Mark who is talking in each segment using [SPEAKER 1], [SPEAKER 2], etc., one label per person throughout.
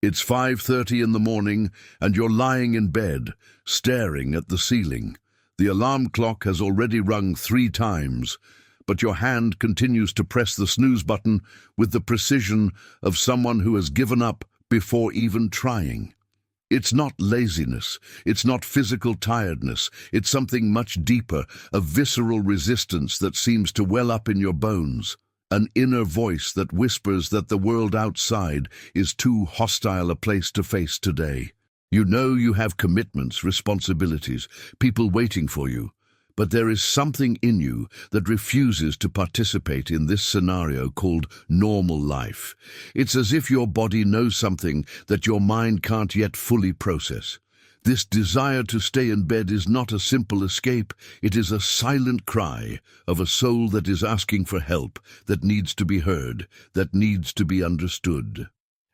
[SPEAKER 1] It's 5:30 in the morning and you're lying in bed, staring at the ceiling. The alarm clock has already rung 3 times, but your hand continues to press the snooze button with the precision of someone who has given up before even trying. It's not laziness, it's not physical tiredness, it's something much deeper, a visceral resistance that seems to well up in your bones. An inner voice that whispers that the world outside is too hostile a place to face today. You know you have commitments, responsibilities, people waiting for you, but there is something in you that refuses to participate in this scenario called normal life. It's as if your body knows something that your mind can't yet fully process. This desire to stay in bed is not a simple escape, it is a silent cry of a soul that is asking for help, that needs to be heard, that needs to be understood.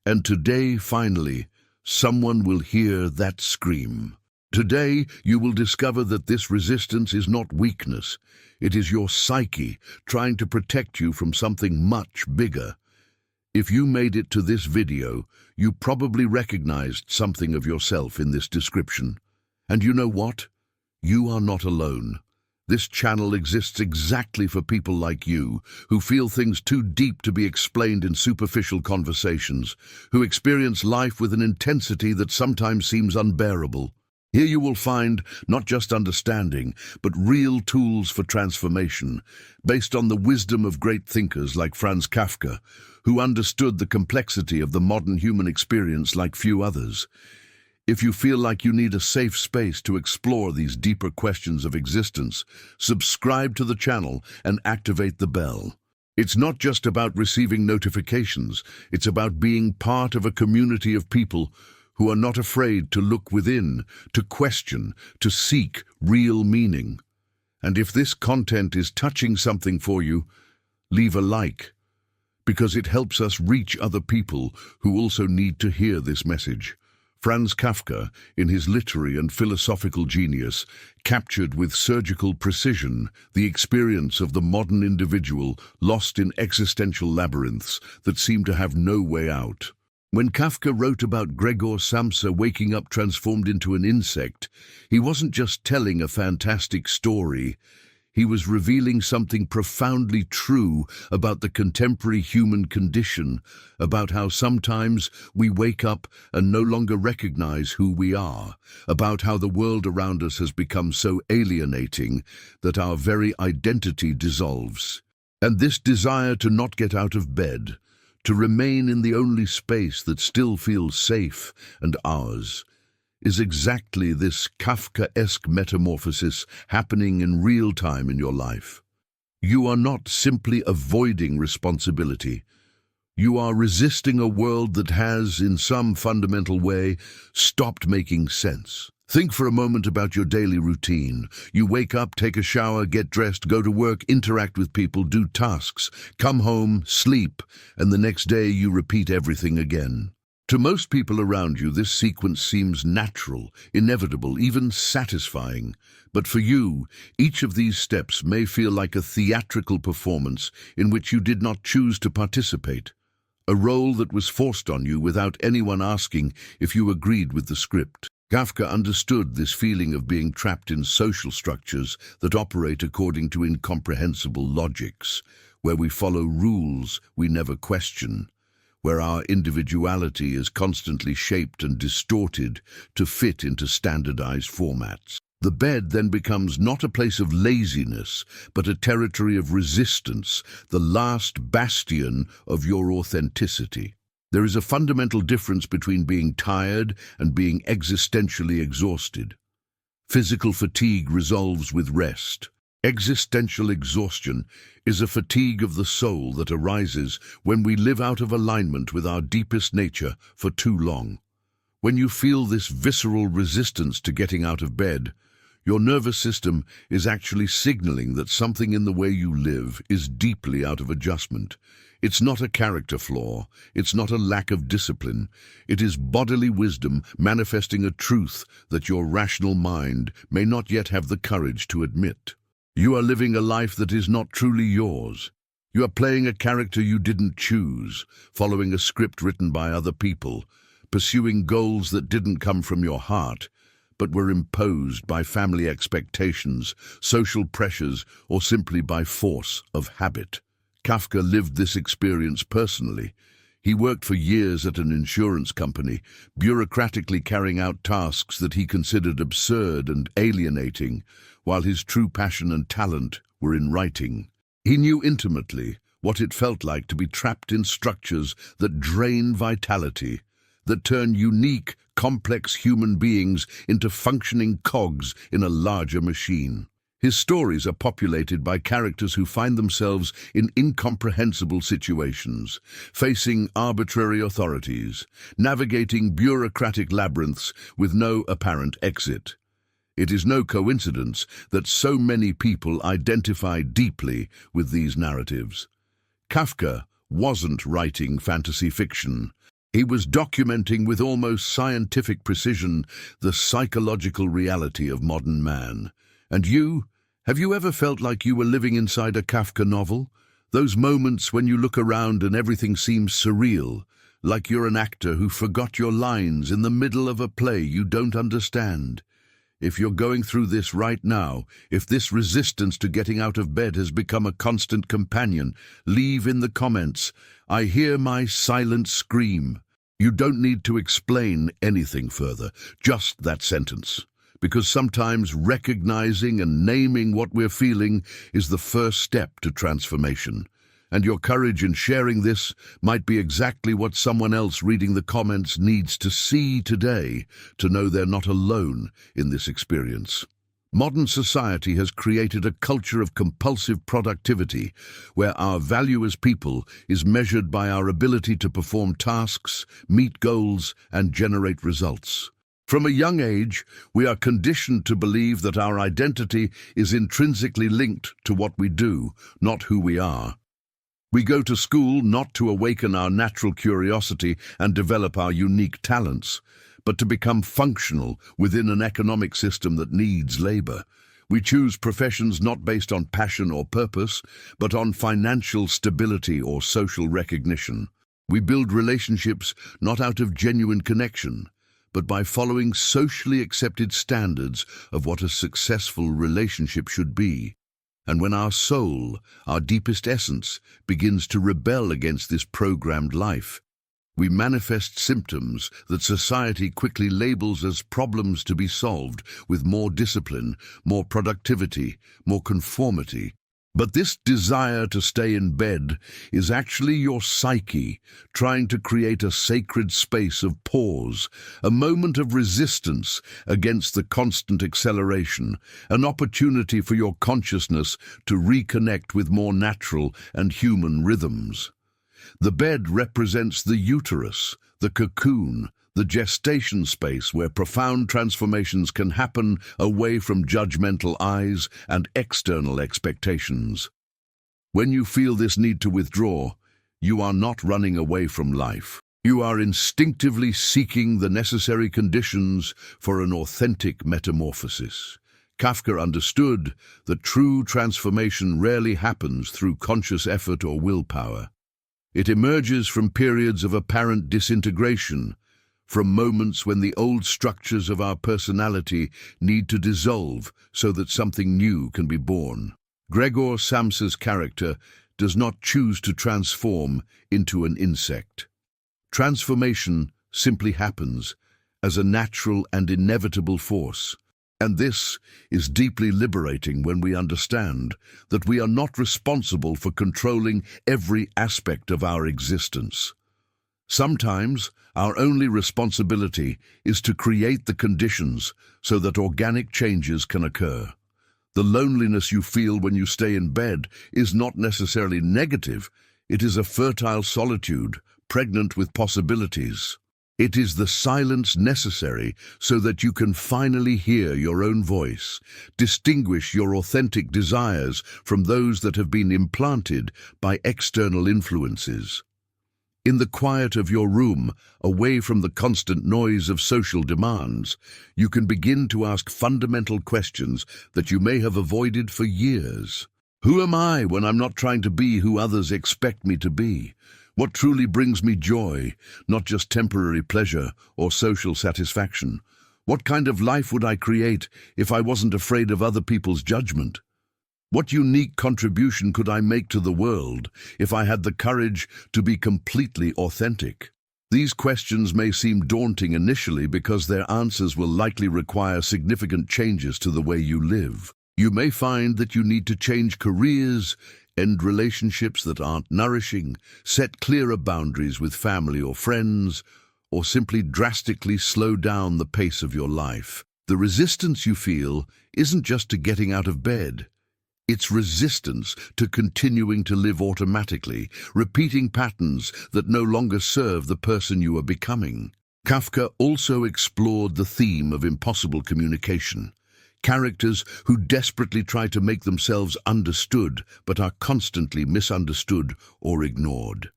[SPEAKER 1] And today, finally, someone will hear that scream. Today, you will discover that this resistance is not weakness. It is your psyche trying to protect you from something much bigger. If you made it to this video, you probably recognized something of yourself in this description. And you know what? You are not alone. This channel exists exactly for people like you, who feel things too deep to be explained in superficial conversations, who experience life with an intensity that sometimes seems unbearable. Here you will find not just understanding, but real tools for transformation, based on the wisdom of great thinkers like Franz Kafka, who understood the complexity of the modern human experience like few others. If you feel like you need a safe space to explore these deeper questions of existence, subscribe to the channel and activate the bell. It's not just about receiving notifications, it's about being part of a community of people who are not afraid to look within, to question, to seek real meaning. And if this content is touching something for you, leave a like, because it helps us reach other people who also need to hear this message. Franz Kafka, in his literary and philosophical genius, captured with surgical precision the experience of the modern individual lost in existential labyrinths that seem to have no way out. When Kafka wrote about Gregor Samsa waking up transformed into an insect, he wasn't just telling a fantastic story. He was revealing something profoundly true about the contemporary human condition, about how sometimes we wake up and no longer recognize who we are, about how the world around us has become so alienating that our very identity dissolves. And this desire to not get out of bed, to remain in the only space that still feels safe and ours, is exactly this Kafkaesque metamorphosis happening in real time in your life. You are not simply avoiding responsibility. You are resisting a world that has, in some fundamental way, stopped making sense. Think for a moment about your daily routine. You wake up, take a shower, get dressed, go to work, interact with people, do tasks, come home, sleep, and the next day you repeat everything again. To most people around you, this sequence seems natural, inevitable, even satisfying. But for you, each of these steps may feel like a theatrical performance in which you did not choose to participate, a role that was forced on you without anyone asking if you agreed with the script. Kafka understood this feeling of being trapped in social structures that operate according to incomprehensible logics, where we follow rules we never question, where our individuality is constantly shaped and distorted to fit into standardized formats. The bed then becomes not a place of laziness, but a territory of resistance, the last bastion of your authenticity. There is a fundamental difference between being tired and being existentially exhausted. Physical fatigue resolves with rest. Existential exhaustion is a fatigue of the soul that arises when we live out of alignment with our deepest nature for too long. When you feel this visceral resistance to getting out of bed, your nervous system is actually signaling that something in the way you live is deeply out of adjustment. It's not a character flaw, it's not a lack of discipline, it is bodily wisdom manifesting a truth that your rational mind may not yet have the courage to admit. You are living a life that is not truly yours. You are playing a character you didn't choose, following a script written by other people, pursuing goals that didn't come from your heart, but were imposed by family expectations, social pressures, or simply by force of habit. Kafka lived this experience personally. He worked for years at an insurance company, bureaucratically carrying out tasks that he considered absurd and alienating, while his true passion and talent were in writing. He knew intimately what it felt like to be trapped in structures that drain vitality, that turn unique, complex human beings into functioning cogs in a larger machine. His stories are populated by characters who find themselves in incomprehensible situations, facing arbitrary authorities, navigating bureaucratic labyrinths with no apparent exit. It is no coincidence that so many people identify deeply with these narratives. Kafka wasn't writing fantasy fiction. He was documenting with almost scientific precision the psychological reality of modern man. And you? Have you ever felt like you were living inside a Kafka novel? Those moments when you look around and everything seems surreal, like you're an actor who forgot your lines in the middle of a play you don't understand. If you're going through this right now, if this resistance to getting out of bed has become a constant companion, leave in the comments, "I hear my silent scream." You don't need to explain anything further, just that sentence. Because sometimes recognizing and naming what we're feeling is the first step to transformation. And your courage in sharing this might be exactly what someone else reading the comments needs to see today to know they're not alone in this experience. Modern society has created a culture of compulsive productivity where our value as people is measured by our ability to perform tasks, meet goals, and generate results. From a young age, we are conditioned to believe that our identity is intrinsically linked to what we do, not who we are. We go to school not to awaken our natural curiosity and develop our unique talents, but to become functional within an economic system that needs labor. We choose professions not based on passion or purpose, but on financial stability or social recognition. We build relationships not out of genuine connection, but by following socially accepted standards of what a successful relationship should be. And when our soul, our deepest essence, begins to rebel against this programmed life, we manifest symptoms that society quickly labels as problems to be solved with more discipline, more productivity, more conformity. But this desire to stay in bed is actually your psyche trying to create a sacred space of pause, a moment of resistance against the constant acceleration, an opportunity for your consciousness to reconnect with more natural and human rhythms. The bed represents the uterus, the cocoon, the gestation space where profound transformations can happen away from judgmental eyes and external expectations. When you feel this need to withdraw, you are not running away from life. You are instinctively seeking the necessary conditions for an authentic metamorphosis. Kafka understood that true transformation rarely happens through conscious effort or willpower. It emerges from periods of apparent disintegration, from moments when the old structures of our personality need to dissolve so that something new can be born. Gregor Samsa's character does not choose to transform into an insect. Transformation simply happens as a natural and inevitable force. And this is deeply liberating when we understand that we are not responsible for controlling every aspect of our existence. Sometimes, our only responsibility is to create the conditions so that organic changes can occur. The loneliness you feel when you stay in bed is not necessarily negative. It is a fertile solitude, pregnant with possibilities. It is the silence necessary so that you can finally hear your own voice, distinguish your authentic desires from those that have been implanted by external influences. In the quiet of your room, away from the constant noise of social demands, you can begin to ask fundamental questions that you may have avoided for years. Who am I when I'm not trying to be who others expect me to be? What truly brings me joy, not just temporary pleasure or social satisfaction? What kind of life would I create if I wasn't afraid of other people's judgment? What unique contribution could I make to the world if I had the courage to be completely authentic? These questions may seem daunting initially because their answers will likely require significant changes to the way you live. You may find that you need to change careers, end relationships that aren't nourishing, set clearer boundaries with family or friends, or simply drastically slow down the pace of your life. The resistance you feel isn't just to getting out of bed. It's resistance to continuing to live automatically, repeating patterns that no longer serve the person you are becoming. Kafka also explored the theme of impossible communication. Characters who desperately try to make themselves understood but are constantly misunderstood or ignored.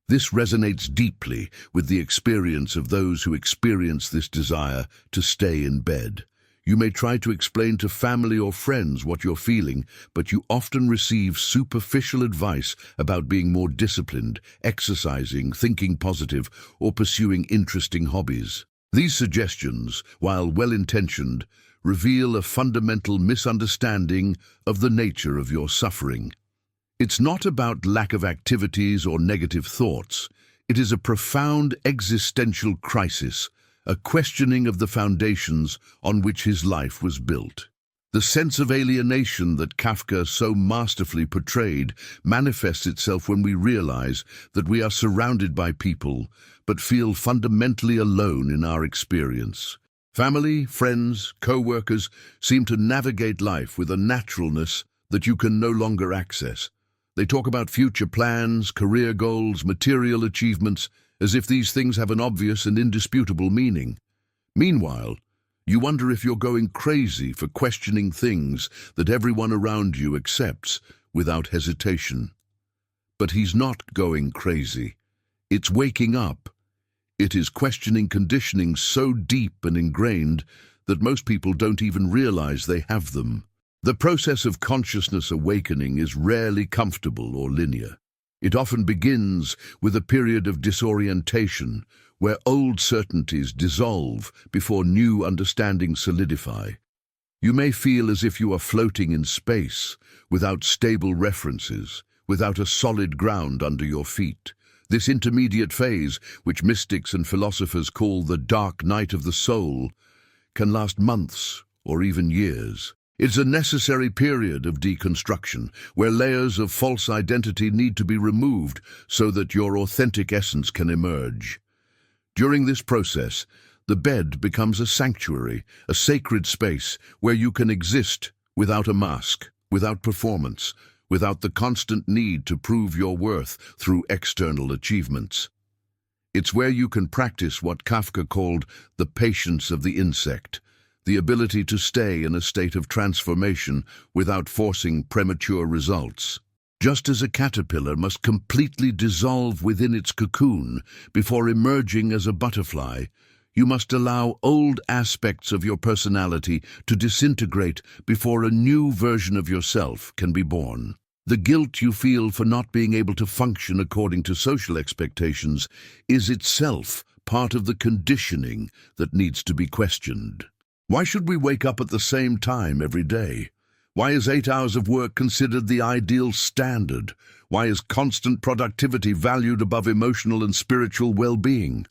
[SPEAKER 1] This resonates deeply with the experience of those who experience this desire to stay in bed. You may try to explain to family or friends what you're feeling, but you often receive superficial advice about being more disciplined, exercising, thinking positive, or pursuing interesting hobbies. These suggestions, while well-intentioned, reveal a fundamental misunderstanding of the nature of your suffering. It's not about lack of activities or negative thoughts. It is a profound existential crisis, a questioning of the foundations on which his life was built. The sense of alienation that Kafka so masterfully portrayed manifests itself when we realize that we are surrounded by people but feel fundamentally alone in our experience. Family, friends, co-workers seem to navigate life with a naturalness that you can no longer access. They talk about future plans, career goals, material achievements, as if these things have an obvious and indisputable meaning. Meanwhile, you wonder if you're going crazy for questioning things that everyone around you accepts without hesitation. But he's not going crazy. It's waking up. It is questioning conditioning so deep and ingrained that most people don't even realize they have them. The process of consciousness awakening is rarely comfortable or linear. It often begins with a period of disorientation, where old certainties dissolve before new understandings solidify. You may feel as if you are floating in space, without stable references, without a solid ground under your feet. This intermediate phase, which mystics and philosophers call the dark night of the soul, can last months or even years. It's a necessary period of deconstruction, where layers of false identity need to be removed so that your authentic essence can emerge. During this process, the bed becomes a sanctuary, a sacred space where you can exist without a mask, without performance, without the constant need to prove your worth through external achievements. It's where you can practice what Kafka called the patience of the insect, the ability to stay in a state of transformation without forcing premature results. Just as a caterpillar must completely dissolve within its cocoon before emerging as a butterfly, you must allow old aspects of your personality to disintegrate before a new version of yourself can be born. The guilt you feel for not being able to function according to social expectations is itself part of the conditioning that needs to be questioned. Why should we wake up at the same time every day? Why is 8 hours of work considered the ideal standard? Why is constant productivity valued above emotional and spiritual well-being?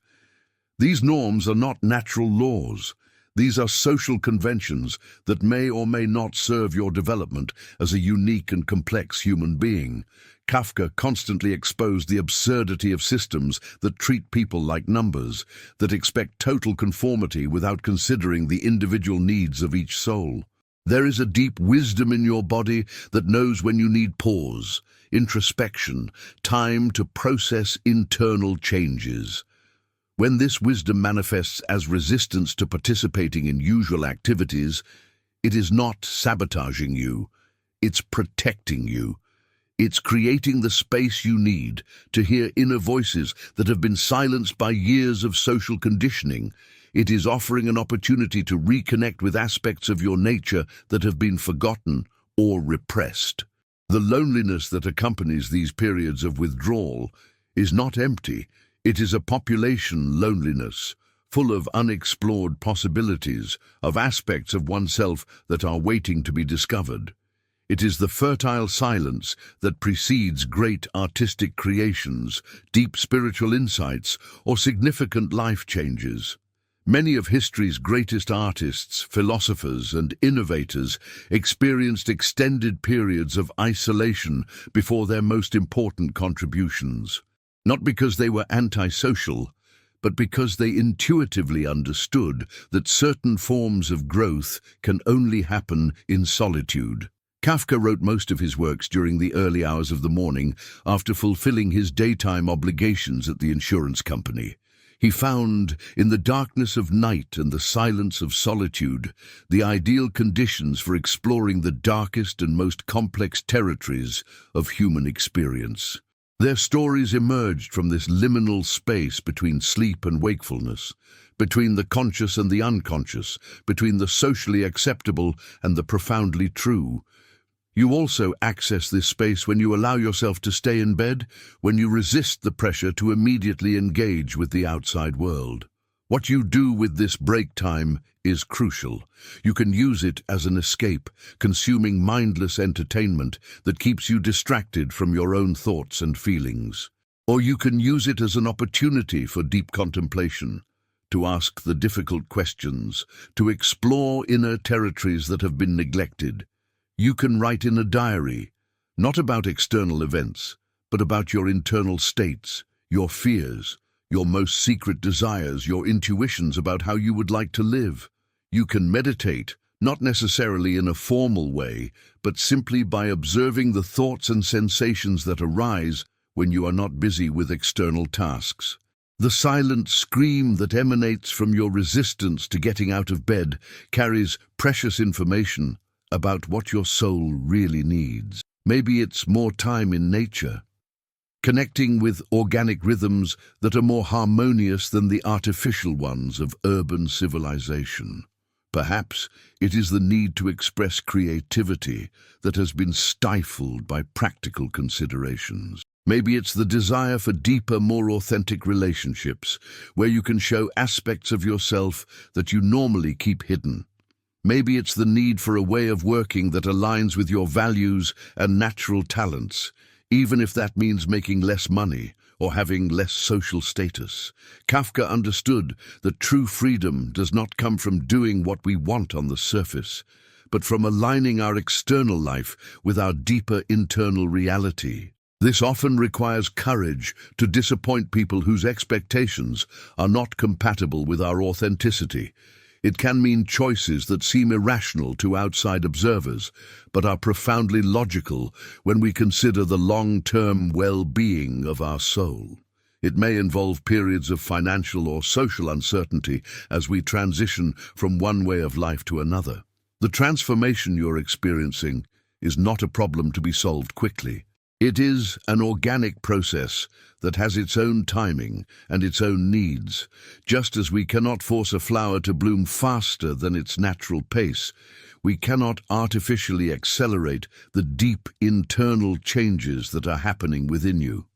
[SPEAKER 1] These norms are not natural laws. These are social conventions that may or may not serve your development as a unique and complex human being. Kafka constantly exposed the absurdity of systems that treat people like numbers, that expect total conformity without considering the individual needs of each soul. There is a deep wisdom in your body that knows when you need pause, introspection, time to process internal changes. When this wisdom manifests as resistance to participating in usual activities, it is not sabotaging you, it's protecting you. It's creating the space you need to hear inner voices that have been silenced by years of social conditioning. It is offering an opportunity to reconnect with aspects of your nature that have been forgotten or repressed. The loneliness that accompanies these periods of withdrawal is not empty. It is a population loneliness, full of unexplored possibilities, of aspects of oneself that are waiting to be discovered. It is the fertile silence that precedes great artistic creations, deep spiritual insights, or significant life changes. Many of history's greatest artists, philosophers, and innovators experienced extended periods of isolation before their most important contributions. Not because they were antisocial, but because they intuitively understood that certain forms of growth can only happen in solitude. Kafka wrote most of his works during the early hours of the morning after fulfilling his daytime obligations at the insurance company. He found, in the darkness of night and the silence of solitude, the ideal conditions for exploring the darkest and most complex territories of human experience. Their stories emerged from this liminal space between sleep and wakefulness, between the conscious and the unconscious, between the socially acceptable and the profoundly true. You also access this space when you allow yourself to stay in bed, when you resist the pressure to immediately engage with the outside world. What you do with this break time is crucial. You can use it as an escape, consuming mindless entertainment that keeps you distracted from your own thoughts and feelings. Or you can use it as an opportunity for deep contemplation, to ask the difficult questions, to explore inner territories that have been neglected. You can write in a diary, not about external events, but about your internal states, your fears, your most secret desires, your intuitions about how you would like to live. You can meditate, not necessarily in a formal way, but simply by observing the thoughts and sensations that arise when you are not busy with external tasks. The silent scream that emanates from your resistance to getting out of bed carries precious information about what your soul really needs. Maybe it's more time in nature, connecting with organic rhythms that are more harmonious than the artificial ones of urban civilization. Perhaps it is the need to express creativity that has been stifled by practical considerations. Maybe it's the desire for deeper, more authentic relationships, where you can show aspects of yourself that you normally keep hidden. Maybe it's the need for a way of working that aligns with your values and natural talents, even if that means making less money or having less social status. Kafka understood that true freedom does not come from doing what we want on the surface, but from aligning our external life with our deeper internal reality. This often requires courage to disappoint people whose expectations are not compatible with our authenticity. It can mean choices that seem irrational to outside observers, but are profoundly logical when we consider the long-term well-being of our soul. It may involve periods of financial or social uncertainty as we transition from one way of life to another. The transformation you're experiencing is not a problem to be solved quickly. It is an organic process that has its own timing and its own needs. Just as we cannot force a flower to bloom faster than its natural pace, we cannot artificially accelerate the deep internal changes that are happening within you.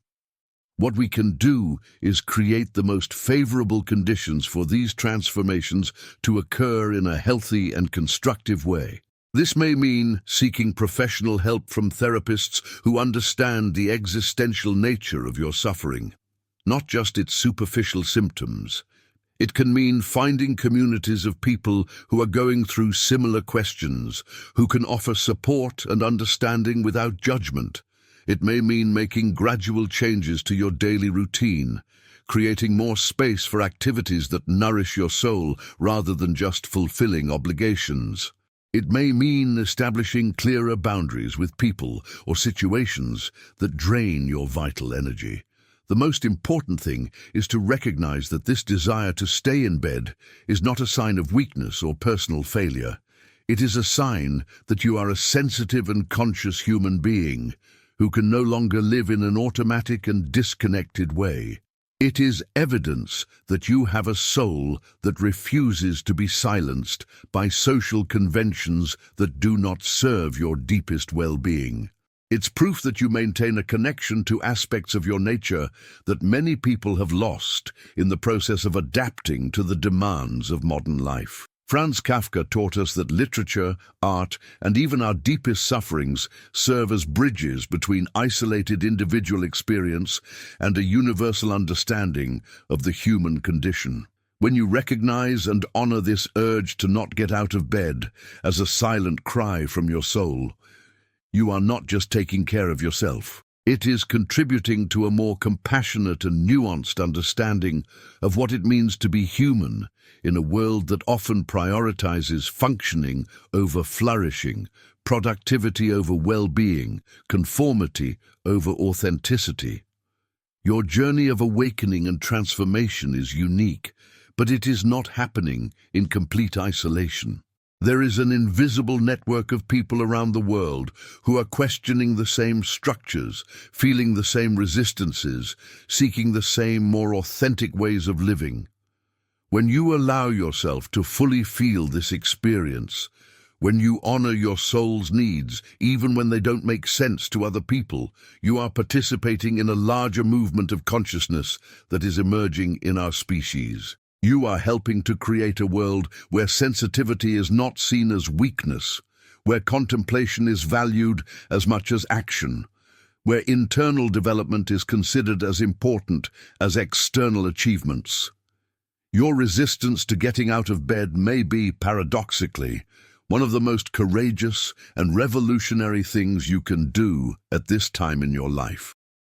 [SPEAKER 1] What we can do is create the most favorable conditions for these transformations to occur in a healthy and constructive way. This may mean seeking professional help from therapists who understand the existential nature of your suffering, not just its superficial symptoms. It can mean finding communities of people who are going through similar questions, who can offer support and understanding without judgment. It may mean making gradual changes to your daily routine, creating more space for activities that nourish your soul rather than just fulfilling obligations. It may mean establishing clearer boundaries with people or situations that drain your vital energy. The most important thing is to recognize that this desire to stay in bed is not a sign of weakness or personal failure. It is a sign that you are a sensitive and conscious human being who can no longer live in an automatic and disconnected way. It is evidence that you have a soul that refuses to be silenced by social conventions that do not serve your deepest well-being. It's proof that you maintain a connection to aspects of your nature that many people have lost in the process of adapting to the demands of modern life. Franz Kafka taught us that literature, art, and even our deepest sufferings serve as bridges between isolated individual experience and a universal understanding of the human condition. When you recognize and honor this urge to not get out of bed as a silent cry from your soul, you are not just taking care of yourself. It is contributing to a more compassionate and nuanced understanding of what it means to be human in a world that often prioritizes functioning over flourishing, productivity over well-being, conformity over authenticity. Your journey of awakening and transformation is unique, but it is not happening in complete isolation. There is an invisible network of people around the world who are questioning the same structures, feeling the same resistances, seeking the same more authentic ways of living. When you allow yourself to fully feel this experience, when you honor your soul's needs, even when they don't make sense to other people, you are participating in a larger movement of consciousness that is emerging in our species. You are helping to create a world where sensitivity is not seen as weakness, where contemplation is valued as much as action, where internal development is considered as important as external achievements. Your resistance to getting out of bed may be, paradoxically, one of the most courageous and revolutionary things you can do at this time in your life.